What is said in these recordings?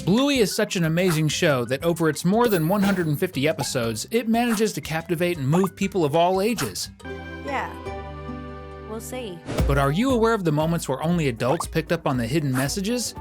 Bluey is such an amazing show that over its more than 150 episodes, it manages to captivate and move people of all ages. Yeah, we'll see. But are you aware of the moments where only adults picked up on the hidden messages?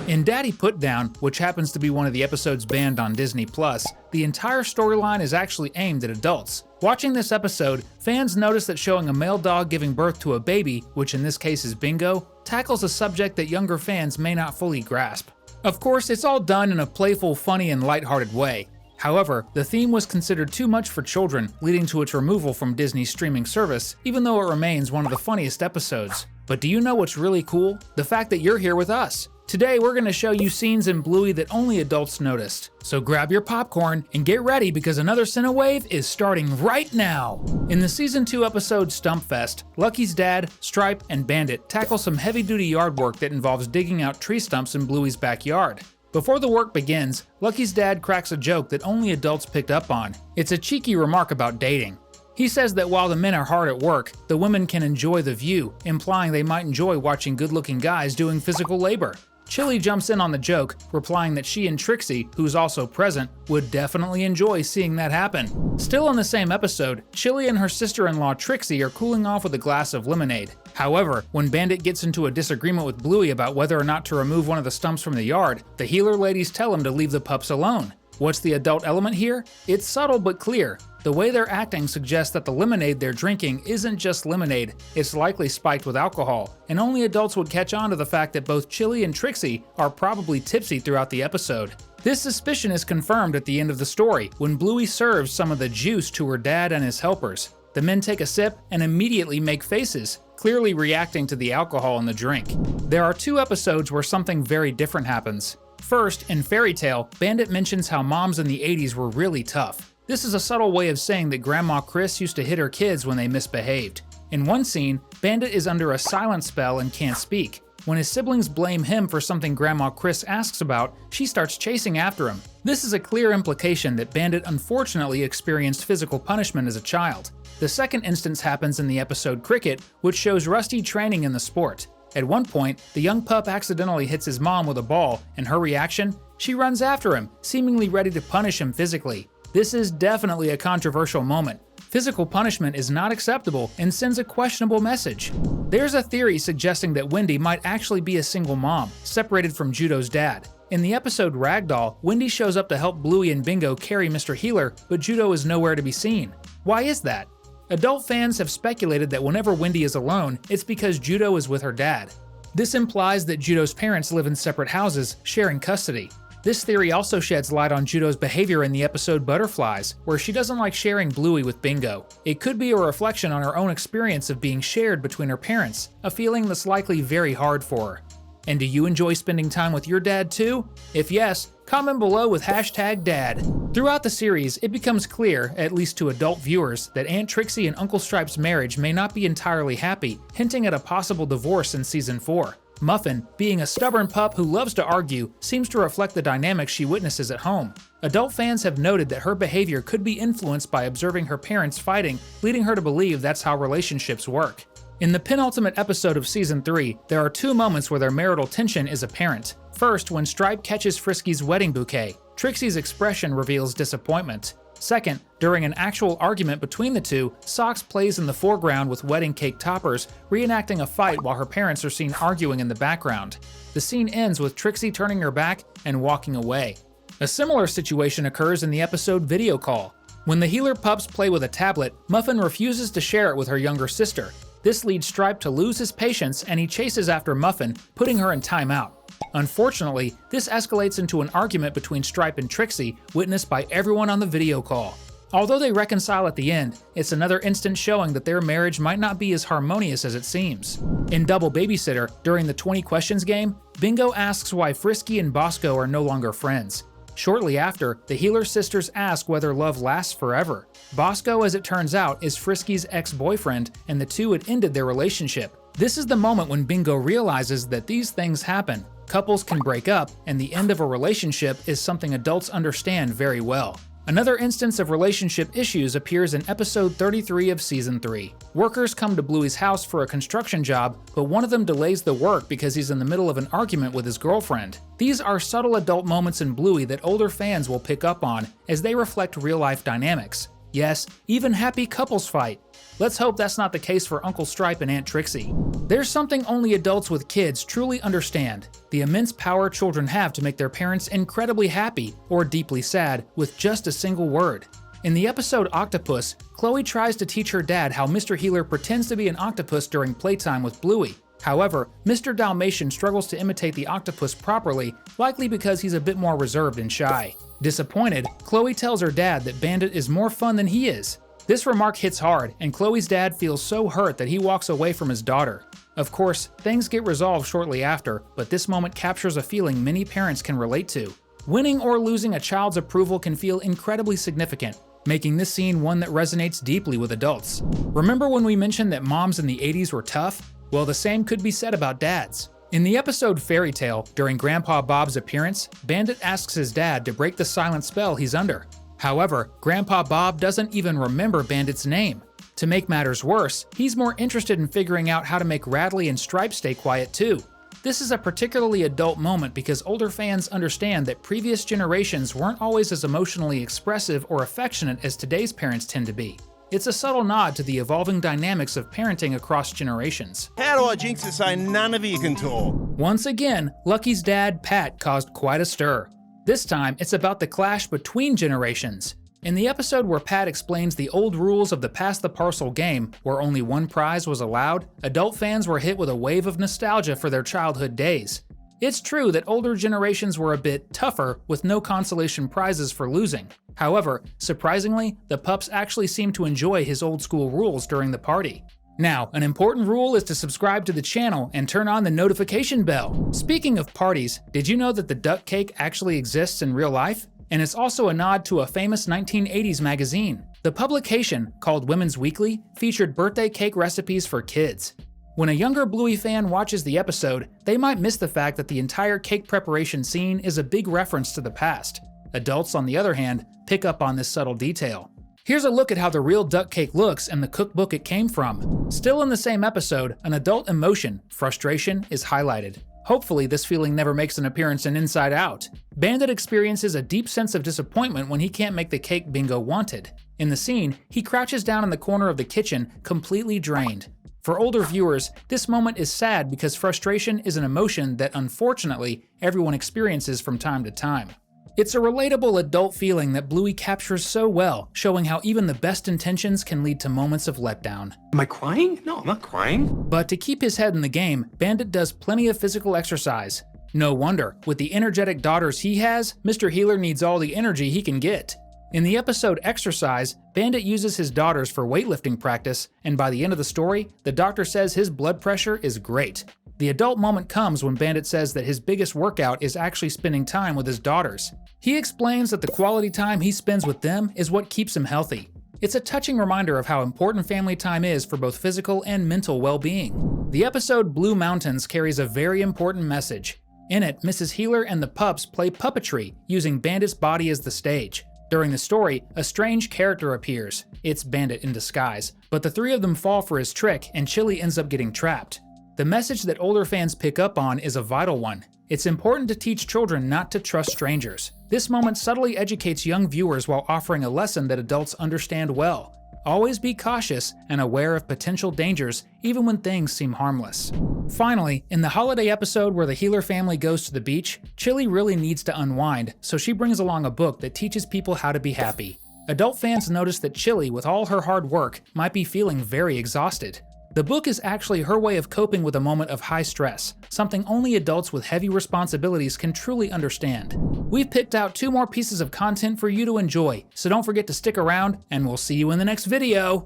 In Daddy Put Down, which happens to be one of the episodes banned on Disney+, the entire storyline is actually aimed at adults. Watching this episode, fans notice that showing a male dog giving birth to a baby, which in this case is Bingo, tackles a subject that younger fans may not fully grasp. Of course, it's all done in a playful, funny, and lighthearted way. However, the theme was considered too much for children, leading to its removal from Disney's streaming service, even though it remains one of the funniest episodes. But do you know what's really cool? The fact that you're here with us. Today, we're going to show you scenes in Bluey that only adults noticed. So grab your popcorn and get ready because another Cinewave is starting right now! In the Season 2 episode Stumpfest, Lucky's dad, Stripe, and Bandit tackle some heavy-duty yard work that involves digging out tree stumps in Bluey's backyard. Before the work begins, Lucky's dad cracks a joke that only adults picked up on. It's a cheeky remark about dating. He says that while the men are hard at work, the women can enjoy the view, implying they might enjoy watching good-looking guys doing physical labor. Chili jumps in on the joke, replying that she and Trixie, who's also present, would definitely enjoy seeing that happen. Still in the same episode, Chili and her sister-in-law Trixie are cooling off with a glass of lemonade. However, when Bandit gets into a disagreement with Bluey about whether or not to remove one of the stumps from the yard, the healer ladies tell him to leave the pups alone. What's the adult element here? It's subtle but clear. The way they're acting suggests that the lemonade they're drinking isn't just lemonade, it's likely spiked with alcohol, and only adults would catch on to the fact that both Chili and Trixie are probably tipsy throughout the episode. This suspicion is confirmed at the end of the story, when Bluey serves some of the juice to her dad and his helpers. The men take a sip and immediately make faces, clearly reacting to the alcohol in the drink. There are 2 episodes where something very different happens. First, in Fairy Tale, Bandit mentions how moms in the 80s were really tough. This is a subtle way of saying that Grandma Chris used to hit her kids when they misbehaved. In one scene, Bandit is under a silent spell and can't speak. When his siblings blame him for something Grandma Chris asks about, she starts chasing after him. This is a clear implication that Bandit unfortunately experienced physical punishment as a child. The second instance happens in the episode Cricket, which shows Rusty training in the sport. At one point, the young pup accidentally hits his mom with a ball, and her reaction? She runs after him, seemingly ready to punish him physically. This is definitely a controversial moment. Physical punishment is not acceptable and sends a questionable message. There's a theory suggesting that Wendy might actually be a single mom, separated from Judo's dad. In the episode Ragdoll, Wendy shows up to help Bluey and Bingo carry Mr. Healer, but Judo is nowhere to be seen. Why is that? Adult fans have speculated that whenever Wendy is alone, it's because Judo is with her dad. This implies that Judo's parents live in separate houses, sharing custody. This theory also sheds light on Judo's behavior in the episode Butterflies, where she doesn't like sharing Bluey with Bingo. It could be a reflection on her own experience of being shared between her parents, a feeling that's likely very hard for her. And do you enjoy spending time with your dad too? If yes, comment below with #dad. Throughout the series, it becomes clear, at least to adult viewers, that Aunt Trixie and Uncle Stripe's marriage may not be entirely happy, hinting at a possible divorce in Season 4. Muffin, being a stubborn pup who loves to argue, seems to reflect the dynamics she witnesses at home. Adult fans have noted that her behavior could be influenced by observing her parents fighting, leading her to believe that's how relationships work. In the penultimate episode of Season 3, there are 2 moments where their marital tension is apparent. First, when Stripe catches Frisky's wedding bouquet, Trixie's expression reveals disappointment. Second, during an actual argument between the two, Socks plays in the foreground with wedding cake toppers, reenacting a fight while her parents are seen arguing in the background. The scene ends with Trixie turning her back and walking away. A similar situation occurs in the episode Video Call. When the healer pups play with a tablet, Muffin refuses to share it with her younger sister. This leads Stripe to lose his patience and he chases after Muffin, putting her in timeout. Unfortunately, this escalates into an argument between Stripe and Trixie, witnessed by everyone on the video call. Although they reconcile at the end, it's another instance showing that their marriage might not be as harmonious as it seems. In Double Babysitter, during the 20 Questions game, Bingo asks why Frisky and Bosco are no longer friends. Shortly after, the Healer sisters ask whether love lasts forever. Bosco, as it turns out, is Frisky's ex-boyfriend, and the two had ended their relationship. This is the moment when Bingo realizes that these things happen. Couples can break up, and the end of a relationship is something adults understand very well. Another instance of relationship issues appears in episode 33 of season 3. Workers come to Bluey's house for a construction job, but one of them delays the work because he's in the middle of an argument with his girlfriend. These are subtle adult moments in Bluey that older fans will pick up on, as they reflect real-life dynamics. Yes, even happy couples fight. Let's hope that's not the case for Uncle Stripe and Aunt Trixie. There's something only adults with kids truly understand: the immense power children have to make their parents incredibly happy or deeply sad with just a single word. In the episode Octopus, Chloe tries to teach her dad how Mr. Healer pretends to be an octopus during playtime with Bluey. However, Mr. Dalmatian struggles to imitate the octopus properly, likely because he's a bit more reserved and shy. Disappointed, Chloe tells her dad that Bandit is more fun than he is. This remark hits hard, and Chloe's dad feels so hurt that he walks away from his daughter. Of course, things get resolved shortly after, but this moment captures a feeling many parents can relate to. Winning or losing a child's approval can feel incredibly significant, making this scene one that resonates deeply with adults. Remember when we mentioned that moms in the 80s were tough? Well, the same could be said about dads. In the episode Fairy Tale, during Grandpa Bob's appearance, Bandit asks his dad to break the silent spell he's under. However, Grandpa Bob doesn't even remember Bandit's name. To make matters worse, he's more interested in figuring out how to make Radley and Stripe stay quiet too. This is a particularly adult moment because older fans understand that previous generations weren't always as emotionally expressive or affectionate as today's parents tend to be. It's a subtle nod to the evolving dynamics of parenting across generations. How do I jinx it so none of you can talk? Once again, Lucky's dad, Pat, caused quite a stir. This time, it's about the clash between generations. In the episode where Pat explains the old rules of the Pass the Parcel game, where only one prize was allowed, adult fans were hit with a wave of nostalgia for their childhood days. It's true that older generations were a bit tougher, with no consolation prizes for losing. However, surprisingly, the pups actually seem to enjoy his old school rules during the party. Now, an important rule is to subscribe to the channel and turn on the notification bell. Speaking of parties, did you know that the duck cake actually exists in real life? And it's also a nod to a famous 1980s magazine. The publication, called Women's Weekly, featured birthday cake recipes for kids. When a younger Bluey fan watches the episode, they might miss the fact that the entire cake preparation scene is a big reference to the past. Adults, on the other hand, pick up on this subtle detail. Here's a look at how the real duck cake looks and the cookbook it came from. Still in the same episode, an adult emotion, frustration, is highlighted. Hopefully, this feeling never makes an appearance in Inside Out. Bandit experiences a deep sense of disappointment when he can't make the cake Bingo wanted. In the scene, he crouches down in the corner of the kitchen, completely drained. For older viewers, this moment is sad because frustration is an emotion that, unfortunately, everyone experiences from time to time. It's a relatable adult feeling that Bluey captures so well, showing how even the best intentions can lead to moments of letdown. Am I crying? No, I'm not crying. But to keep his head in the game, Bandit does plenty of physical exercise. No wonder, with the energetic daughters he has, Mr. Healer needs all the energy he can get. In the episode Exercise, Bandit uses his daughters for weightlifting practice, and by the end of the story, the doctor says his blood pressure is great. The adult moment comes when Bandit says that his biggest workout is actually spending time with his daughters. He explains that the quality time he spends with them is what keeps him healthy. It's a touching reminder of how important family time is for both physical and mental well-being. The episode Blue Mountains carries a very important message. In it, Mrs. Healer and the pups play puppetry, using Bandit's body as the stage. During the story, a strange character appears. It's Bandit in disguise, but the three of them fall for his trick and Chili ends up getting trapped. The message that older fans pick up on is a vital one. It's important to teach children not to trust strangers. This moment subtly educates young viewers while offering a lesson that adults understand well. Always be cautious and aware of potential dangers, even when things seem harmless. Finally, in the holiday episode where the Healer family goes to the beach, Chili really needs to unwind, so she brings along a book that teaches people how to be happy. Adult fans notice that Chili, with all her hard work, might be feeling very exhausted. The book is actually her way of coping with a moment of high stress, something only adults with heavy responsibilities can truly understand. We've picked out 2 more pieces of content for you to enjoy, so don't forget to stick around, and we'll see you in the next video!